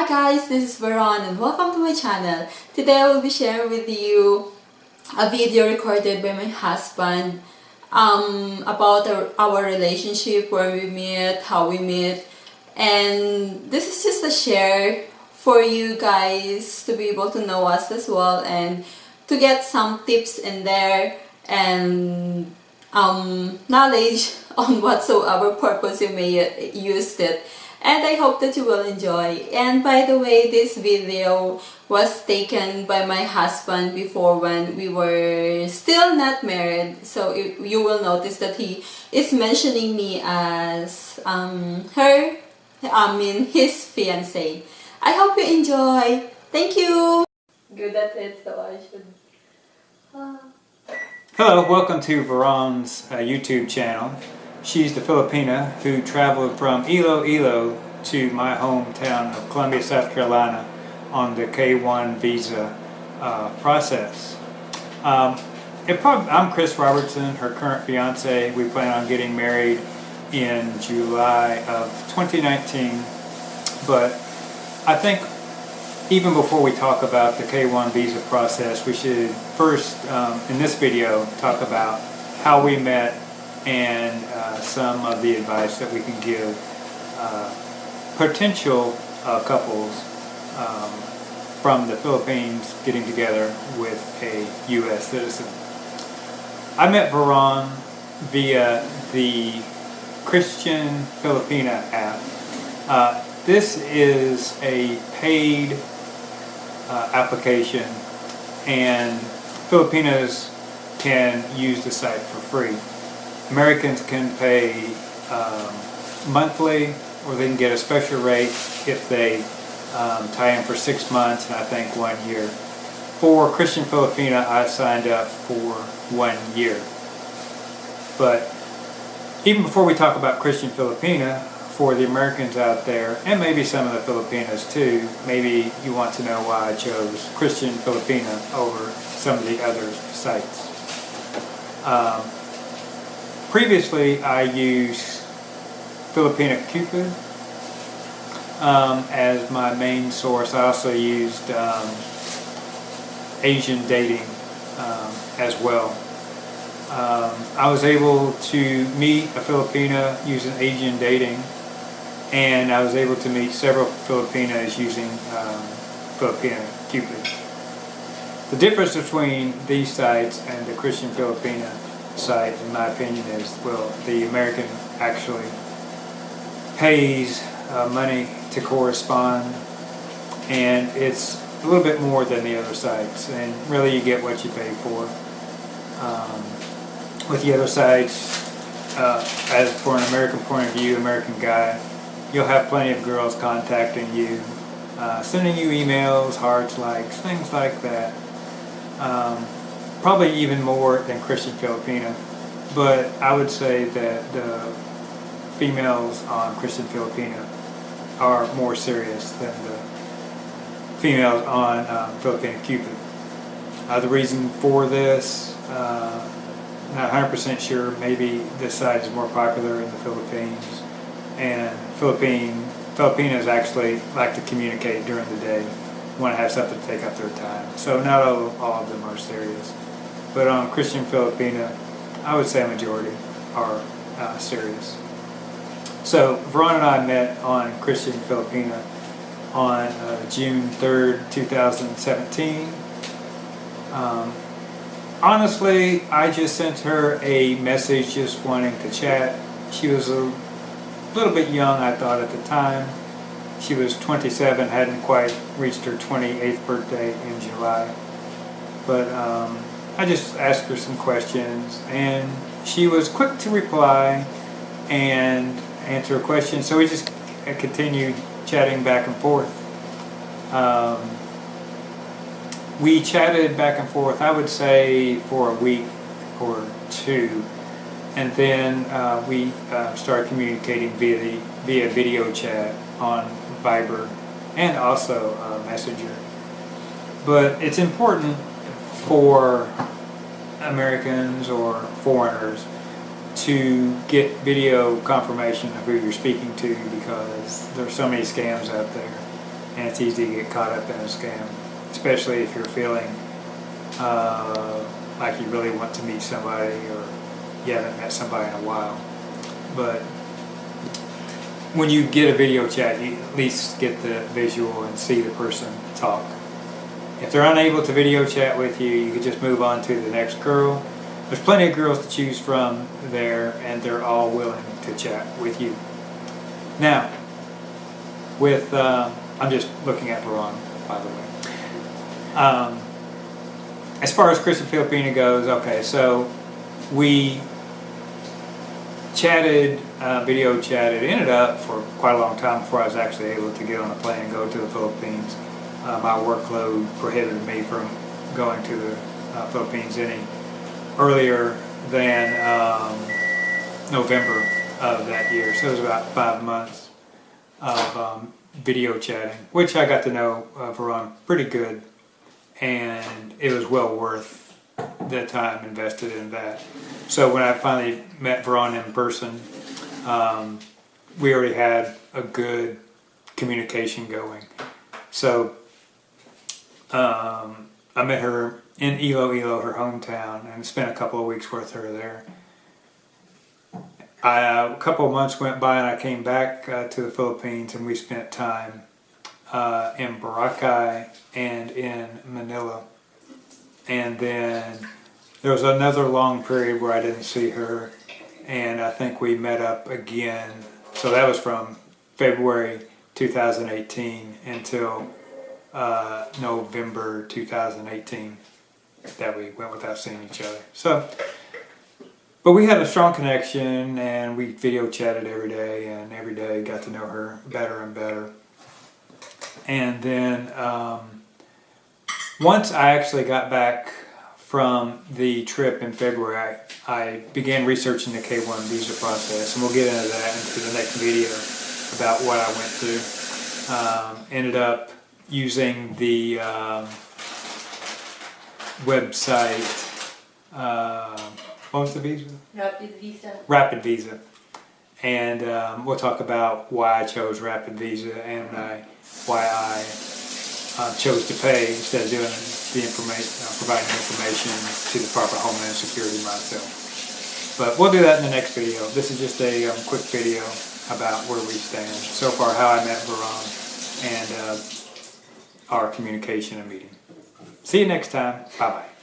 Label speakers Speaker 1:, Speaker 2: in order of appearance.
Speaker 1: Hi guys, this is Veron and welcome to my channel. Today I will be sharing with you a video recorded by my husband about our relationship, where we meet, how we meet, and this is just a share for you guys to be able to know us as well and to get some tips in there and knowledge on whatsoever purpose you may use it. And I hope that you will enjoy. And by the way, this video was taken by my husband before when we were still not married. So you will notice that he is mentioning me as his fiancé. I hope you enjoy. Thank you. Good at it, so I should.
Speaker 2: Hello, welcome to Veron's YouTube channel. She's the Filipina who traveled from Iloilo to my hometown of Columbia, South Carolina on the K-1 visa process. I'm Chris Robertson, her current fiance. We plan on getting married in July of 2019, but I think even before we talk about the K-1 visa process, we should first, in this video, talk about how we met and some of the advice that we can give potential couples from the Philippines getting together with a U.S. citizen. I met Veron via the Christian Filipina app. This is a paid application, and Filipinos can use the site for free. Americans can pay monthly, or they can get a special rate if they tie in for 6 months and I think 1 year. For Christian Filipina, I signed up for 1 year. But even before we talk about Christian Filipina, for the Americans out there, and maybe some of the Filipinos too, maybe you want to know why I chose Christian Filipina over some of the other sites. Previously, I used Filipina Cupid as my main source. I also used Asian dating as well. I was able to meet a Filipina using Asian dating, and I was able to meet several Filipinas using Filipina Cupid. The difference between these sites and the Christian Filipina site, in my opinion, is, well, the American actually pays money to correspond, and it's a little bit more than the other sites, and really you get what you pay for. With the other sites, as for an American point of view, American guy, you'll have plenty of girls contacting you, sending you emails, hearts, likes, things like that. Probably even more than Christian Filipina, but I would say that the females on Christian Filipina are more serious than the females on Filipina Cupid. The reason for this, not 100% sure, maybe this site is more popular in the Philippines, and Filipinos actually like to communicate during the day, want to have something to take up their time. So not all of them are serious. But on Christian Filipina, I would say a majority are serious. So Veron and I met on Christian Filipina on June 3rd, 2017. Honestly, I just sent her a message just wanting to chat. She was a little bit young, I thought, at the time. She was 27, hadn't quite reached her 28th birthday in July. But I just asked her some questions, and she was quick to reply and answer a question. So we just continued chatting back and forth. We chatted back and forth, I would say, for a week or two, and then we started communicating via video chat on Viber and also Messenger. But it's important for Americans or foreigners to get video confirmation of who you're speaking to, because there's so many scams out there. and it's easy to get caught up in a scam, especially if you're feeling like you really want to meet somebody or you haven't met somebody in a while. But when you get a video chat, you at least get the visual and see the person talk. If they're unable to video chat with you, you could just move on to the next girl. There's plenty of girls to choose from there, and they're all willing to chat with you. Now, with I'm just looking at Veron, by the way. As far as Chris and Filipina goes, okay, so we chatted, video chatted, ended up for quite a long time before I was actually able to get on a plane and go to the Philippines. My workload prohibited me from going to the Philippines any earlier than November of that year. So it was about 5 months of video chatting, which I got to know Veron pretty good, and it was well worth the time invested in that. So when I finally met Veron in person, we already had a good communication going. So I met her in Iloilo, her hometown, and spent a couple of weeks with her there. A couple of months went by and I came back to the Philippines, and we spent time in Boracay and in Manila. And then there was another long period where I didn't see her, and I think we met up again. So that was from February 2018 until November 2018 that we went without seeing each other. So, but we had a strong connection, and we video chatted every day, and every day got to know her better and better. And then once I actually got back from the trip in February, I began researching the K1 visa process, and we'll get into that into the next video about what I went through. Ended up using the website, what was the visa?
Speaker 1: Rapid Visa.
Speaker 2: Rapid Visa. And we'll talk about why I chose Rapid Visa and why I chose to pay instead of doing the information, providing information to the proper Homeland Security myself. But we'll do that in the next video. This is just a quick video about where we stand so far, how I met Veron, and our communication and meeting. See you next time. Bye bye.